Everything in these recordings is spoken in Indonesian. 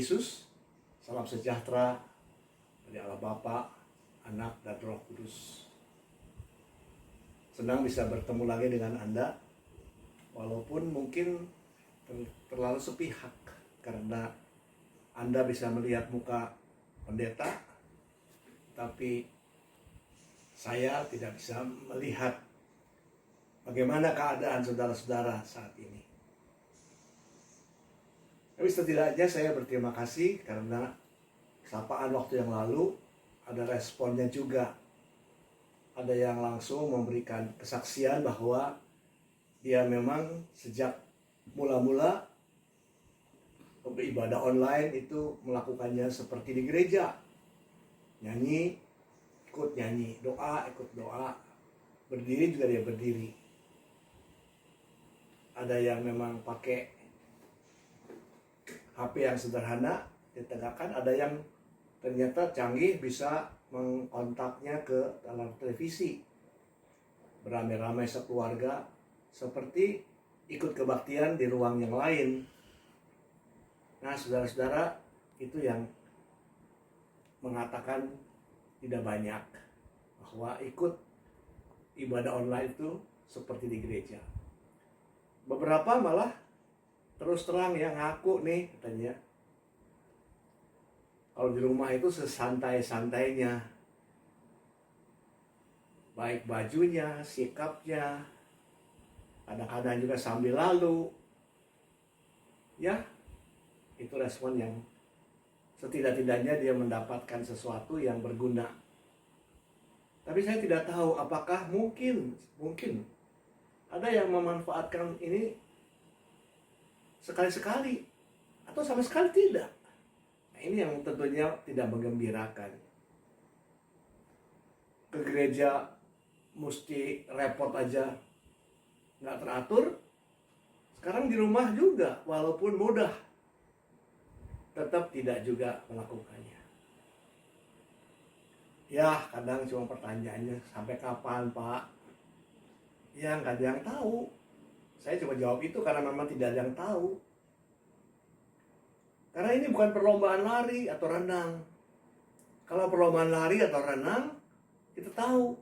Yesus, salam sejahtera dari Allah Bapa, Anak, dan Roh Kudus. Senang bisa bertemu lagi dengan Anda, walaupun mungkin terlalu sepihak, karena Anda bisa melihat muka pendeta, tapi saya tidak bisa melihat bagaimana keadaan saudara-saudara saat ini. Tapi setidaknya saya berterima kasih karena sapaan waktu yang lalu ada responnya juga. Ada yang langsung memberikan kesaksian bahwa dia memang sejak mula-mula ibadah online itu melakukannya seperti di gereja. Nyanyi, ikut nyanyi, doa, ikut doa, berdiri juga dia berdiri. Ada yang memang pakai HP yang sederhana ditegakkan, ada yang ternyata canggih bisa mengkontaknya ke dalam televisi, beramai-ramai sekeluarga seperti ikut kebaktian di ruang yang lain. Nah, saudara-saudara, itu yang mengatakan tidak banyak bahwa ikut ibadah online itu seperti di gereja. Beberapa malah terus terang ya ngaku nih katanya, kalau di rumah itu sesantai-santainya, baik bajunya, sikapnya, kadang-kadang juga sambil lalu. Ya, itu respon yang setidak-tidaknya dia mendapatkan sesuatu yang berguna. Tapi saya tidak tahu apakah mungkin ada yang memanfaatkan ini sekali-sekali atau sama sekali tidak. Nah, ini yang tentunya tidak menggembirakan. Ke gereja mesti repot aja, nggak teratur. Sekarang di rumah juga, walaupun mudah, tetap tidak juga melakukannya. Ya, kadang cuma pertanyaannya, sampai kapan Pak? Ya, nggak ada yang tahu. Saya cuma jawab itu karena memang tidak ada yang tahu. Karena ini bukan perlombaan lari atau renang. Kalau perlombaan lari atau renang, kita tahu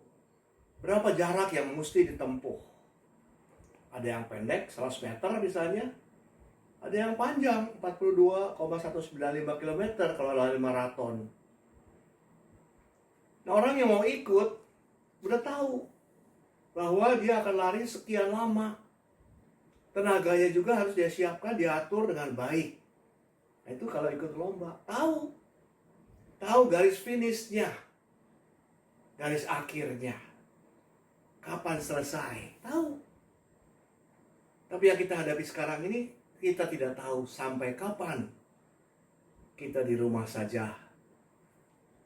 berapa jarak yang mesti ditempuh. Ada yang pendek, 100 meter misalnya. Ada yang panjang, 42,195 km kalau lari maraton. Nah, orang yang mau ikut, udah tahu bahwa dia akan lari sekian lama. Tenaganya juga harus dia siapkan, diatur dengan baik. Nah, itu kalau ikut lomba, tahu garis finishnya, garis akhirnya, kapan selesai, tahu. Tapi yang kita hadapi sekarang ini, kita tidak tahu sampai kapan kita di rumah saja.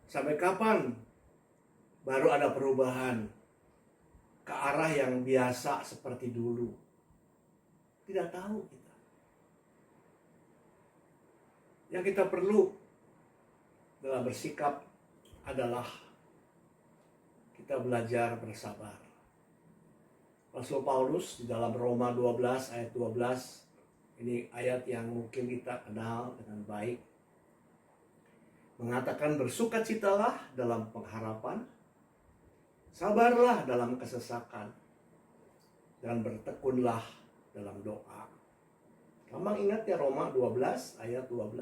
Sampai kapan baru ada perubahan ke arah yang biasa seperti dulu. Tidak tahu kita. Yang kita perlu dalam bersikap adalah kita belajar bersabar. Rasul Paulus di dalam Roma 12 ayat 12, ini ayat yang mungkin kita kenal dengan baik, mengatakan bersukacitalah dalam pengharapan, sabarlah dalam kesesakan, dan bertekunlah dalam doa. Gampang ingat ya, Roma 12 ayat 12.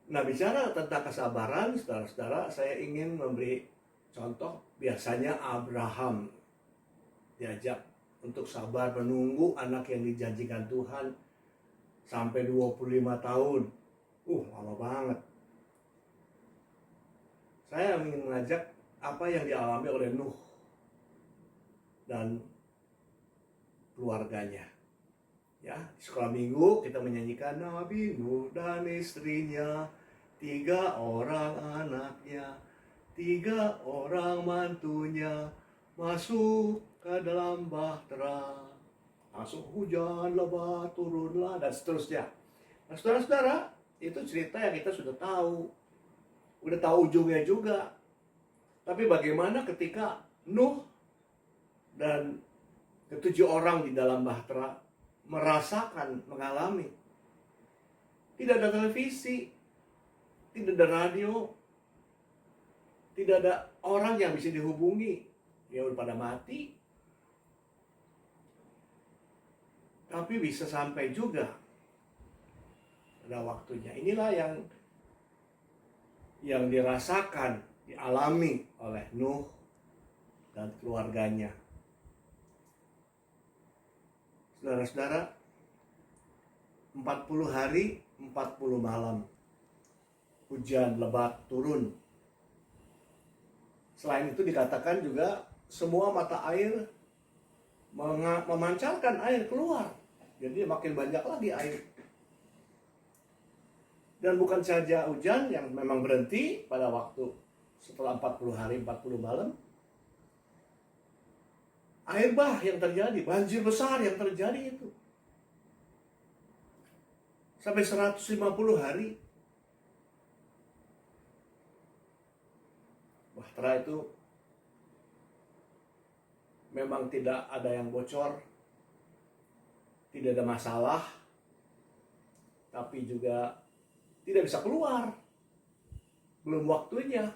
Nah, bicara tentang kesabaran, saudara-saudara, saya ingin memberi contoh. Biasanya Abraham diajak untuk sabar menunggu anak yang dijanjikan Tuhan sampai 25 tahun. Lama banget. Saya ingin mengajak apa yang dialami oleh Nuh dan keluarganya. Ya, di sekolah minggu kita menyanyikan Nabi Nuh dan istrinya, 3 orang anaknya, 3 orang mantunya, masuk ke dalam bahtera. Masuk hujan, lebat, turunlah, dan seterusnya. Nah, saudara-saudara, itu cerita yang kita sudah tahu. Udah tahu ujungnya juga. Tapi bagaimana ketika Nuh dan ke-7 orang di dalam bahtera merasakan, mengalami Tidak ada televisi, tidak ada radio, tidak ada orang yang bisa dihubungi. Ya udah pada mati. Tapi bisa sampai juga pada waktunya. Inilah yang dirasakan, dialami oleh Nuh dan keluarganya. Saudara-saudara, 40 hari, 40 malam hujan lebat turun. Selain itu dikatakan juga semua mata air memancarkan air keluar. Jadi makin banyak lagi air. Dan bukan saja hujan yang memang berhenti pada waktu setelah 40 hari, 40 malam. Air bah yang terjadi, banjir besar yang terjadi itu. Sampai 150 hari. Bahtera itu memang tidak ada yang bocor, tidak ada masalah, tapi juga tidak bisa keluar, belum waktunya.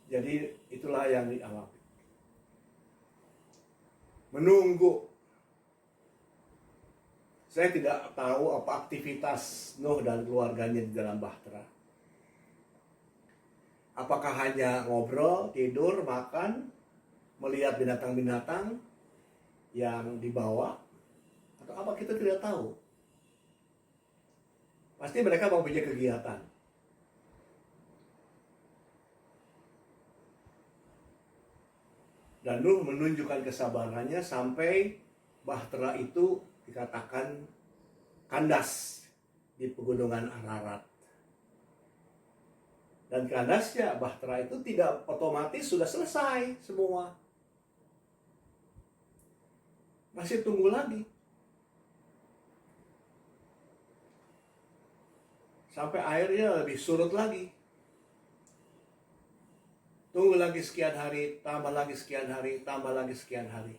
Jadi itulah yang dialami. Menunggu. Saya tidak tahu apa aktivitas Nuh dan keluarganya di dalam bahtera. Apakah hanya ngobrol, tidur, makan, melihat binatang-binatang yang dibawa, atau apa, kita tidak tahu. Pasti mereka mempunyai kegiatan. Dan Nuh menunjukkan kesabarannya sampai bahtera itu dikatakan kandas di pegunungan Ararat. Dan kandasnya bahtera itu tidak otomatis sudah selesai semua. Masih tunggu lagi. Sampai airnya lebih surut lagi. Tunggu lagi sekian hari, tambah lagi sekian hari, tambah lagi sekian hari.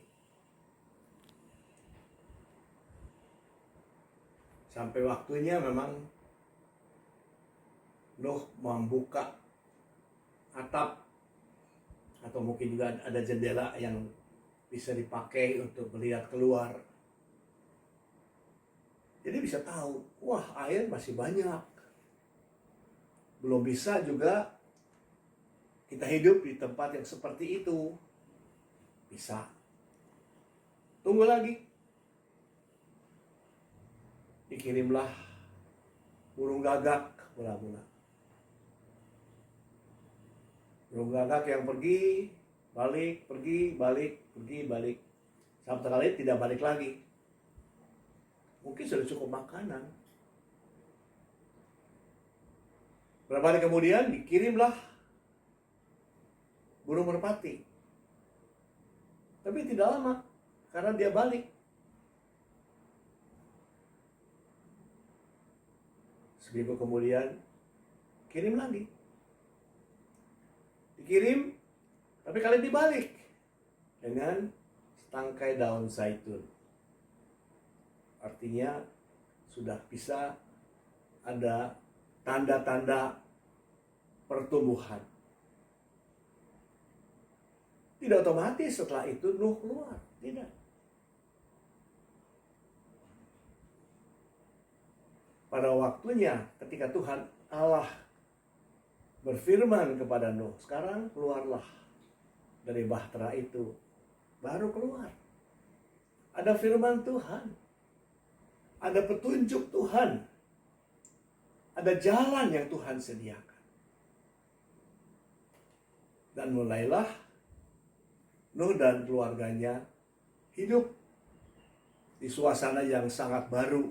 Sampai waktunya memang Nuh membuka atap, atau mungkin juga ada jendela yang bisa dipakai untuk melihat keluar. Jadi bisa tahu, wah air masih banyak. Belum bisa juga kita hidup di tempat yang seperti itu. Bisa. Tunggu lagi. Dikirimlah burung gagak mula-mula. Burung gagak yang pergi, balik, pergi, balik, pergi, balik. Sampai kali tidak balik lagi. Mungkin sudah cukup makanan. Beberapa hari kemudian dikirimlah burung merpati. Tapi tidak lama, karena dia balik. Seminggu kemudian, kirim lagi. Dikirim, tapi kali dibalik. Dengan setangkai daun zaitun. Artinya, sudah bisa ada tanda-tanda pertumbuhan. Tidak otomatis setelah itu Nuh keluar. Tidak. Pada waktunya ketika Tuhan Allah berfirman kepada Nuh, sekarang keluarlah dari bahtera itu. Baru keluar. Ada firman Tuhan. Ada petunjuk Tuhan. Ada jalan yang Tuhan sediakan. Dan mulailah Nuh dan keluarganya hidup di suasana yang sangat baru.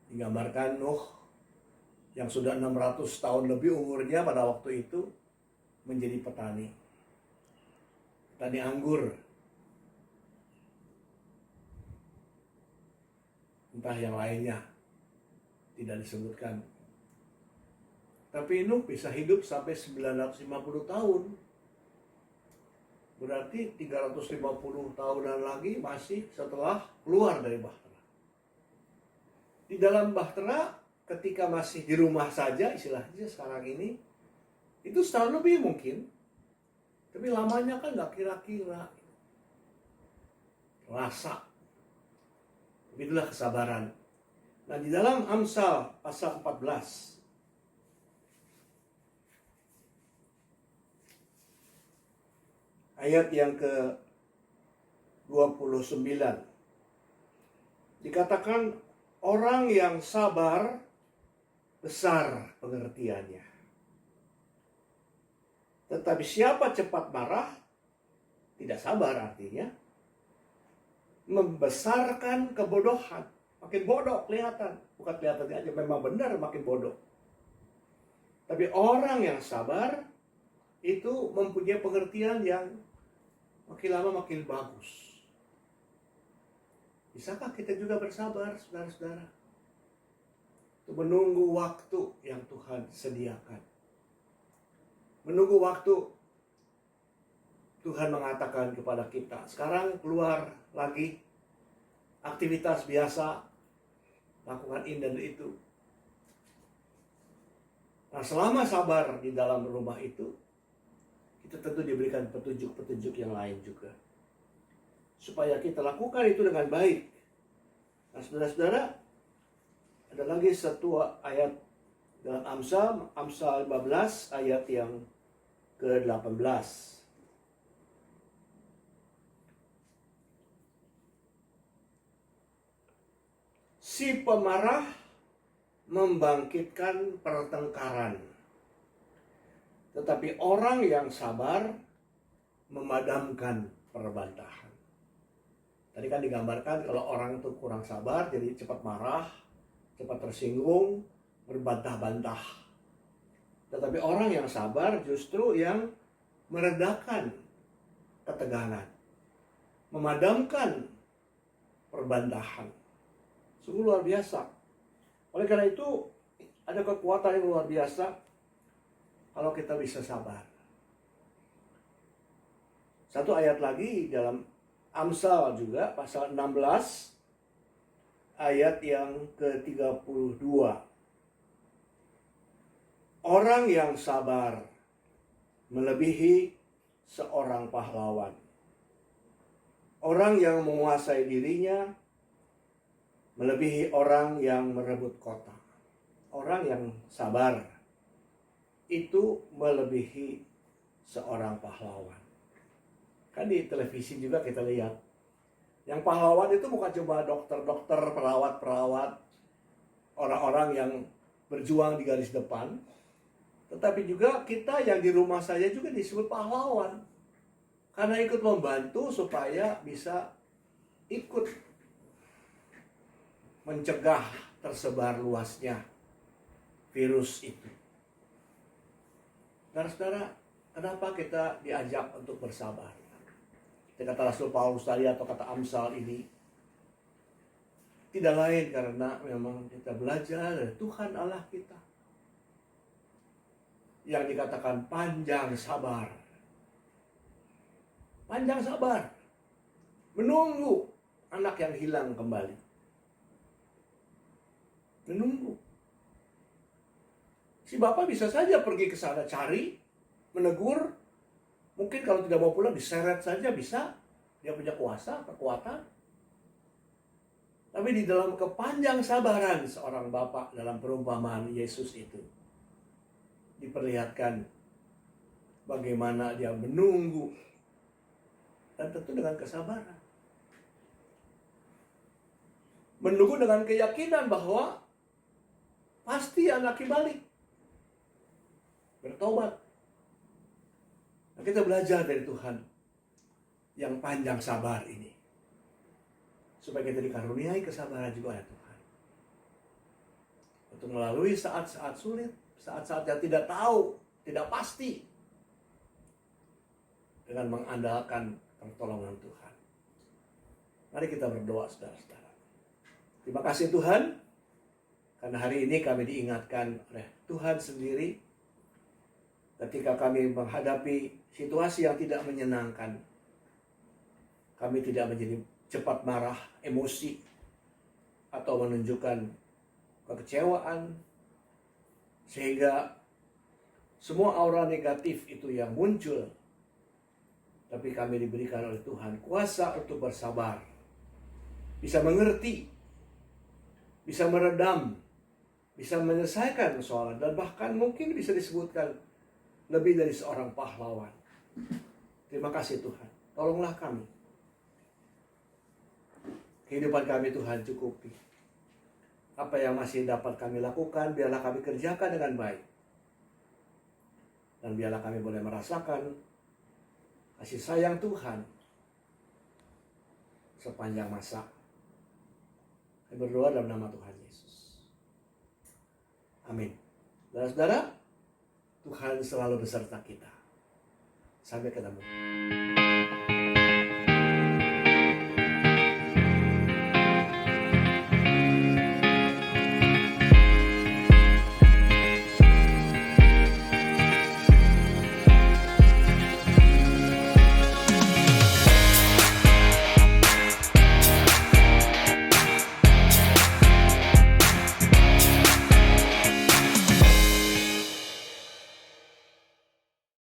Digambarkan Nuh yang sudah 600 tahun lebih umurnya pada waktu itu menjadi petani. Petani anggur. Entah yang lainnya tidak disebutkan. Tapi Nuh bisa hidup sampai 950 tahun. Berarti 350 tahunan lagi masih setelah keluar dari bahtera. Di dalam bahtera, ketika masih di rumah saja, istilahnya sekarang ini, itu setahun lebih mungkin. Tapi lamanya kan nggak kira-kira. Rasa. Itulah kesabaran. Nah, di dalam Amsal pasal 14, ayat yang ke-29, dikatakan orang yang sabar besar pengertiannya. Tetapi siapa cepat marah tidak sabar, artinya membesarkan kebodohan. Makin bodoh kelihatan. Bukan kelihatannya aja, memang benar makin bodoh. Tapi orang yang sabar itu mempunyai pengertian yang makin lama makin bagus. Bisakah kita juga bersabar, saudara-saudara? Untuk menunggu waktu yang Tuhan sediakan. Menunggu waktu Tuhan mengatakan kepada kita, sekarang keluar lagi, aktivitas biasa, lakukan ini dan itu. Nah, selama sabar di dalam rumah itu, kita tentu diberikan petunjuk-petunjuk yang lain juga. Supaya kita lakukan itu dengan baik. Nah, saudara-saudara, ada lagi satu ayat dalam Amsal 15 ayat yang ke-18. Si pemarah membangkitkan pertengkaran, tetapi orang yang sabar memadamkan perbantahan. Tadi kan digambarkan kalau orang itu kurang sabar, jadi cepat marah, cepat tersinggung, berbantah-bantah. Tetapi orang yang sabar justru yang meredakan ketegangan, memadamkan perbantahan. Sungguh luar biasa. Oleh karena itu, ada kekuatan yang luar biasa kalau kita bisa sabar. Satu ayat lagi dalam Amsal juga, pasal 16, ayat yang ke-32. Orang yang sabar melebihi seorang pahlawan. Orang yang menguasai dirinya melebihi orang yang merebut kota. Orang yang sabar itu melebihi seorang pahlawan. Kan di televisi juga kita lihat. Yang pahlawan itu bukan cuma dokter-dokter, perawat-perawat, orang-orang yang berjuang di garis depan. Tetapi juga kita yang di rumah saja juga disebut pahlawan. Karena ikut membantu supaya bisa ikut mencegah tersebar luasnya virus itu. Saudara-saudara, kenapa kita diajak untuk bersabar? Kata Rasul Paulus tadi atau kata Amsal ini, tidak lain karena memang kita belajar dari Tuhan Allah kita. Yang dikatakan panjang sabar. Panjang sabar. Menunggu anak yang hilang kembali. Menunggu. Si bapak bisa saja pergi ke sana cari, menegur. Mungkin kalau tidak mau pulang diseret saja bisa. Dia punya kuasa, kekuatan. Tapi di dalam kepanjang sabaran seorang bapak dalam perumpamaan Yesus itu diperlihatkan bagaimana dia menunggu dan tentu dengan kesabaran. Menunggu dengan keyakinan bahwa pasti anaknya balik. Bertobat. Nah, kita belajar dari Tuhan yang panjang sabar ini. Supaya kita dikaruniai kesabaran juga oleh Tuhan. Untuk melalui saat-saat sulit, saat-saat yang tidak tahu, tidak pasti. Dengan mengandalkan pertolongan Tuhan. Mari kita berdoa, saudara-saudara. Terima kasih Tuhan. Karena hari ini kami diingatkan oleh Tuhan sendiri ketika kami menghadapi situasi yang tidak menyenangkan. Kami tidak menjadi cepat marah, emosi, atau menunjukkan kekecewaan, sehingga semua aura negatif itu yang muncul. Tapi kami diberikan oleh Tuhan kuasa untuk bersabar, bisa mengerti, bisa meredam, bisa menyelesaikan persoalan, dan bahkan mungkin bisa disebutkan lebih dari seorang pahlawan. Terima kasih Tuhan, tolonglah kami. Kehidupan kami Tuhan cukupi. Apa yang masih dapat kami lakukan, biarlah kami kerjakan dengan baik. Dan biarlah kami boleh merasakan kasih sayang Tuhan sepanjang masa. Kami berdoa dalam nama Tuhan Yesus. Amin. Saudara-saudara, Tuhan selalu beserta kita. Sampai ketemu.